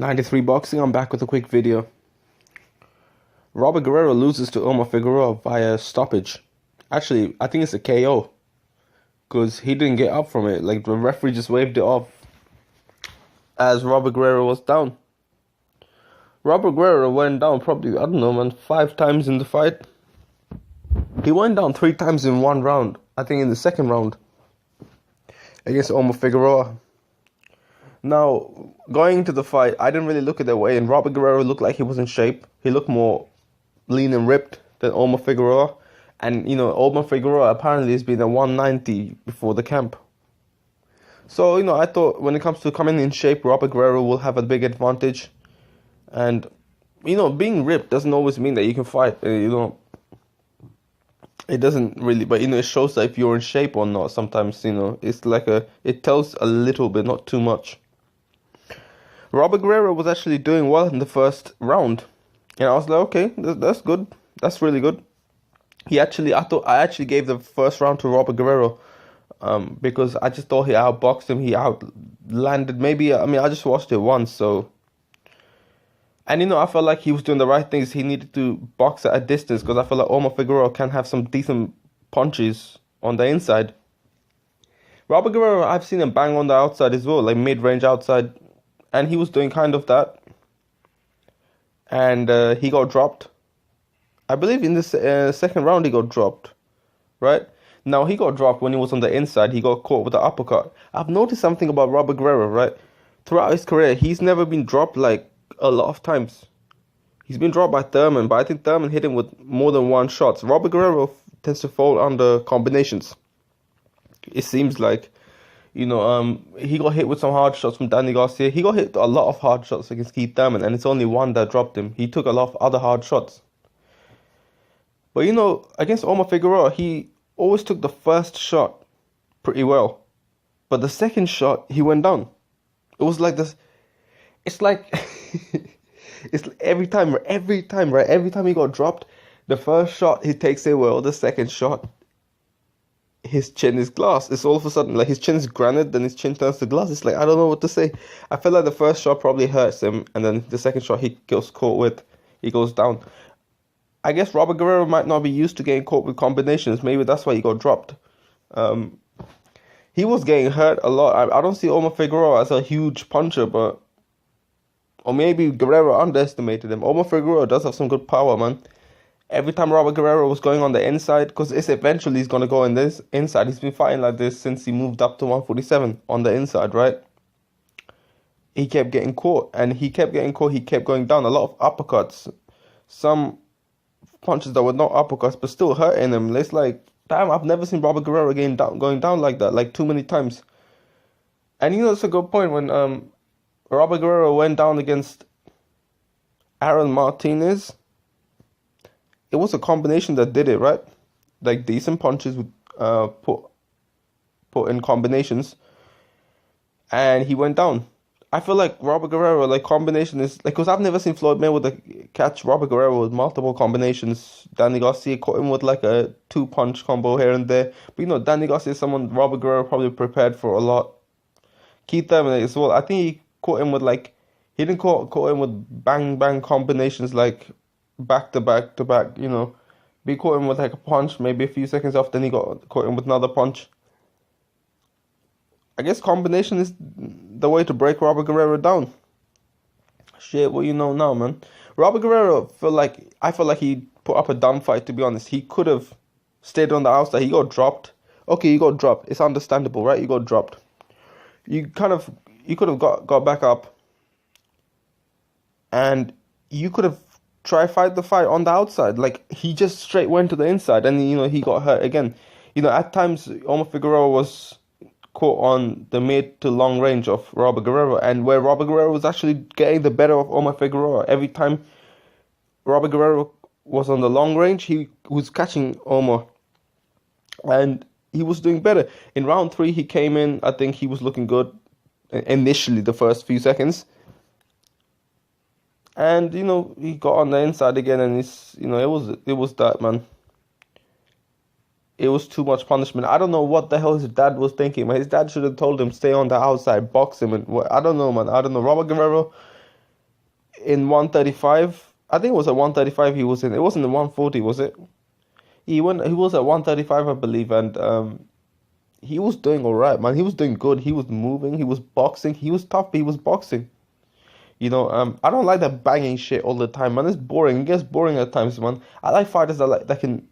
93 Boxing, I'm back with a quick video. Robert Guerrero loses to Omar Figueroa via stoppage. Actually, I think it's a KO. Because he didn't get up from it. Like, the referee just waved it off as Robert Guerrero was down. Robert Guerrero went down probably, I don't know, man, 5 times in the fight. He went down 3 times in one round. I think in the second round. Against Omar Figueroa. Now, going into the fight, I didn't really look at that way, and Robert Guerrero looked like he was in shape. He looked more lean and ripped than Omar Figueroa. And, Omar Figueroa apparently has been at 190 before the camp. So, I thought when it comes to coming in shape, Robert Guerrero will have a big advantage. And, being ripped doesn't always mean that you can fight. It doesn't really, but it shows that if you're in shape or not. Sometimes, it's like it tells a little bit, not too much. Robert Guerrero was actually doing well in the first round, and I was like, okay, that's good, that's really good. I actually gave the first round to Robert Guerrero, because I just thought he outboxed him, he outlanded. I just watched it once, so. And I felt like he was doing the right things. He needed to box at a distance because I feel like Omar Figueroa can have some decent punches on the inside. Robert Guerrero, I've seen him bang on the outside as well, like mid-range outside. And he was doing kind of that. And he got dropped. I believe in this second round he got dropped. Right? Now, he got dropped when he was on the inside. He got caught with the uppercut. I've noticed something about Robert Guerrero, right? Throughout his career, he's never been dropped like a lot of times. He's been dropped by Thurman, but I think Thurman hit him with more than one shot. Robert Guerrero tends to fall under combinations. It seems like, he got hit with some hard shots from Danny Garcia. He got hit a lot of hard shots against Keith Thurman, and it's only one that dropped him. He took a lot of other hard shots. But, against Omar Figueroa, he always took the first shot pretty well. But the second shot, he went down. It was like this. It's like, it's every time he got dropped, the first shot he takes it well, the second shot, his chin is glass. It's all of a sudden like his chin is granite, then his chin turns to glass. It's like, I don't know what to say. I feel like the first shot probably hurts him, and then the second shot he gets caught with, he goes down. I guess Robert Guerrero might not be used to getting caught with combinations. Maybe that's why he got dropped. He was getting hurt a lot. I don't see Omar Figueroa as a huge puncher, or maybe Guerrero underestimated him. Omar Figueroa does have some good power, man. Every time Robert Guerrero was going on the inside, because it's eventually he's going to go in this inside. He's been fighting like this since he moved up to 147 on the inside, right? He kept getting caught, and he kept going down. A lot of uppercuts. Some punches that were not uppercuts, but still hurting him. It's like, damn, I've never seen Robert Guerrero going down like that, like too many times. And it's a good point when Robert Guerrero went down against Aaron Martinez. It was a combination that did it, right? Like decent punches with put in combinations, and he went down. I feel like Robert Guerrero, like combination is like, because I've never seen Floyd Mayweather catch Robert Guerrero with multiple combinations. Danny Garcia caught him with like a 2-punch combo here and there. But Danny Garcia is someone Robert Guerrero probably prepared for a lot. Keith Thurman as well. I think he caught him with he didn't caught him with bang combinations like back to back. But he caught him with like a punch, maybe a few seconds off, then he caught him with another punch. I guess combination is the way to break Robert Guerrero down. Shit, what you know now, man. Robert Guerrero I feel like he put up a dumb fight, to be honest. He could have stayed on the outside. He got dropped. Okay, you got dropped. It's understandable, right? You got dropped. You could have got back up, and you could have tried fight the fight on the outside. Like, he just straight went to the inside, and he got hurt again. At times Omar Figueroa was caught on the mid to long range of Robert Guerrero, and where Robert Guerrero was actually getting the better of Omar Figueroa. Every time Robert Guerrero was on the long range, he was catching Omar, and he was doing better. In round 3, he came in. I think he was looking good initially, the first few seconds. And, he got on the inside again, and it was that, man. It was too much punishment. I don't know what the hell his dad was thinking. His dad should have told him, stay on the outside, box him. And I don't know, man. I don't know. Robert Guerrero, in 135. I think it was at 135 he was in. It wasn't in 140, was it? He was at 135, I believe, and he was doing all right, man. He was doing good. He was moving. He was boxing. He was tough. But he was boxing. I don't like that banging shit all the time, man. It's boring. It gets boring at times, man. I like fighters that can.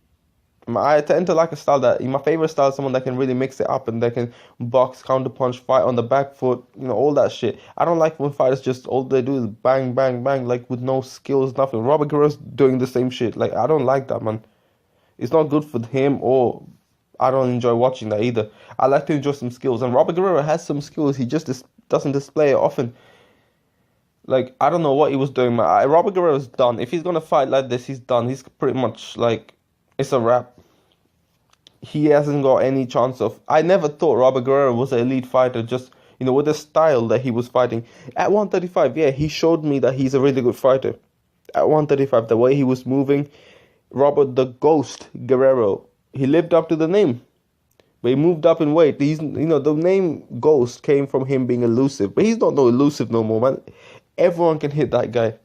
I tend to like a style that my favorite style is someone that can really mix it up and that can box, counter punch, fight on the back foot, all that shit. I don't like when fighters just all they do is bang, bang, bang, like with no skills, nothing. Robert Guerrero's doing the same shit. Like I don't like that, man. It's not good for him, or I don't enjoy watching that either. I like to enjoy some skills, and Robert Guerrero has some skills. He just doesn't display it often. Like I don't know what he was doing, man. Robert Guerrero's done. If he's gonna fight like this, he's done. He's pretty much like it's a wrap. He hasn't got any chance of. I never thought Robert Guerrero was an elite fighter. Just with the style that he was fighting at 135. Yeah, he showed me that he's a really good fighter. At 135, the way he was moving, Robert the Ghost Guerrero, he lived up to the name. But he moved up in weight. The name Ghost came from him being elusive. But he's not no elusive no more, man. Everyone can hit that guy.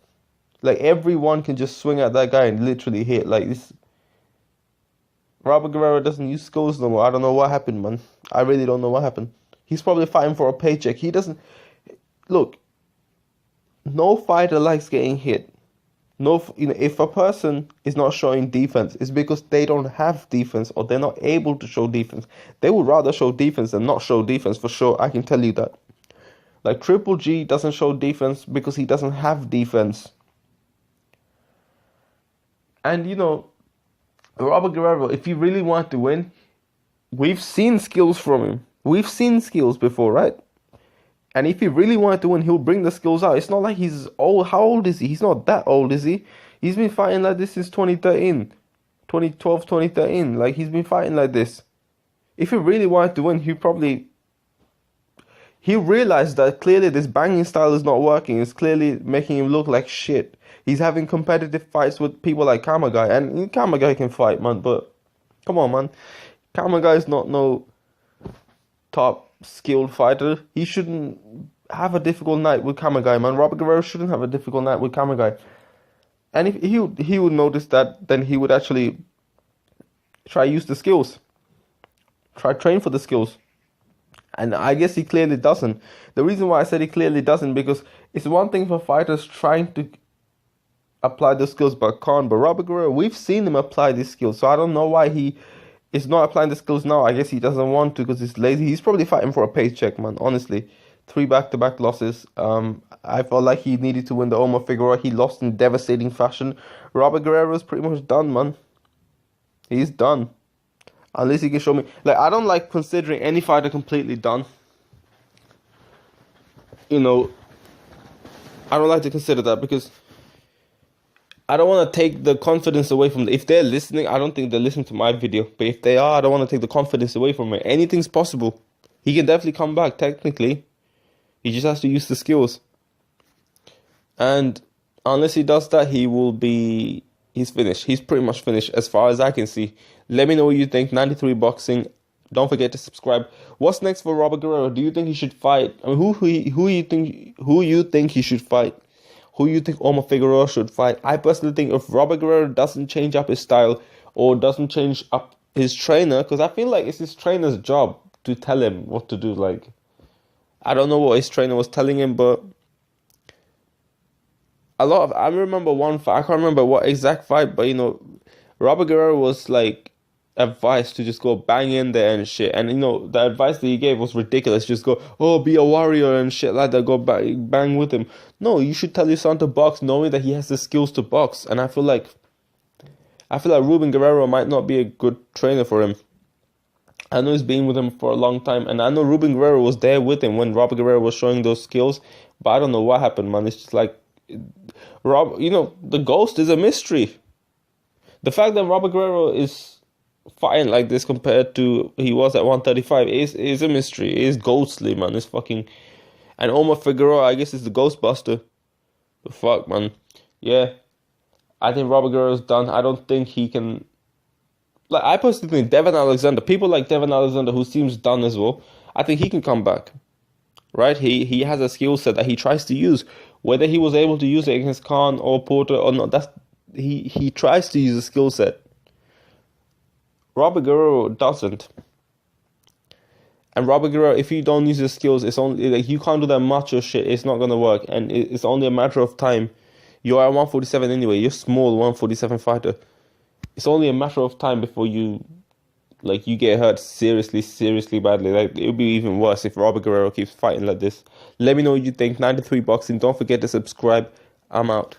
Like, everyone can just swing at that guy and literally hit. Like, this. Robert Guerrero doesn't use skills no more. I don't know what happened, man. I really don't know what happened. He's probably fighting for a paycheck. He doesn't. Look, no fighter likes getting hit. No, if a person is not showing defense, it's because they don't have defense or they're not able to show defense. They would rather show defense than not show defense, for sure. I can tell you that. Like Triple G doesn't show defense because he doesn't have defense. And Robert Guerrero, if he really wanted to win, we've seen skills from him. We've seen skills before, right? And if he really wanted to win, he'll bring the skills out. It's not like he's old. How old is he? He's not that old, is he? He's been fighting like this since 2013. 2012, 2013. Like, he's been fighting like this. If he really wanted to win, he realized that clearly this banging style is not working. It's clearly making him look like shit. He's having competitive fights with people like Kamagai. And Kamagai can fight, man. But, come on, man. Kamagai is not no top skilled fighter. He shouldn't have a difficult night with Kamagai, man. Robert Guerrero shouldn't have a difficult night with Kamagai. And if he would notice that, then he would actually try use the skills. Try train for the skills. And I guess he clearly doesn't. The reason why I said he clearly doesn't, because it's one thing for fighters trying to apply the skills but can't. But Robert Guerrero, we've seen him apply these skills. So I don't know why he is not applying the skills now. I guess he doesn't want to because he's lazy. He's probably fighting for a paycheck, man. Honestly. 3 back-to-back losses. I felt like he needed to win the Omar Figueroa. He lost in devastating fashion. Robert Guerrero is pretty much done, man. He's done. Unless he can show me. Like, I don't like considering any fighter completely done. I don't like to consider that because I don't want to take the confidence away from them. If they're listening, I don't think they're listening to my video. But if they are, I don't want to take the confidence away from it. Anything's possible. He can definitely come back, technically. He just has to use the skills. And unless he does that, he's finished. He's pretty much finished as far as I can see. Let me know what you think. 93 Boxing. Don't forget to subscribe. What's next for Robert Guerrero? Do you think he should fight? I mean, who you think he should fight? Who you think Omar Figueroa should fight? I personally think if Robert Guerrero doesn't change up his style or doesn't change up his trainer, because I feel like it's his trainer's job to tell him what to do. Like, I don't know what his trainer was telling him, but I remember one fight. I can't remember what exact fight, but Robert Guerrero was like advised to just go bang in there and shit. And the advice that he gave was ridiculous. Just go, be a warrior and shit like that. Go bang with him. No, you should tell your son to box, knowing that he has the skills to box. And I feel like Ruben Guerrero might not be a good trainer for him. I know he's been with him for a long time, and I know Ruben Guerrero was there with him when Robert Guerrero was showing those skills. But I don't know what happened, man. It's just like the Ghost is a mystery. The fact that Robert Guerrero is fighting like this compared to he was at 135 is a mystery. It is ghostly, man. It's fucking. And Omar Figueroa, I guess, is the Ghostbuster. The fuck, man. Yeah, I think Robert Guerrero's done. I don't think he can. Like, I personally think Devin Alexander, people like Devin Alexander, who seems done as well, I think he can come back. right? He has a skill set that he tries to use. Whether he was able to use it against Khan or Porter or not, that's he tries to use a skill set. Robert Guerrero doesn't. And Robert Guerrero, if you don't use his skills, it's only like you can't do that macho shit. It's not gonna work, and it's only a matter of time. You're at 147 anyway. You're small 147 fighter. It's only a matter of time before you get hurt seriously badly. Like it would be even worse if Robert Guerrero keeps fighting like this. Let me know what you think. 93 Boxing. Don't forget to subscribe. I'm out.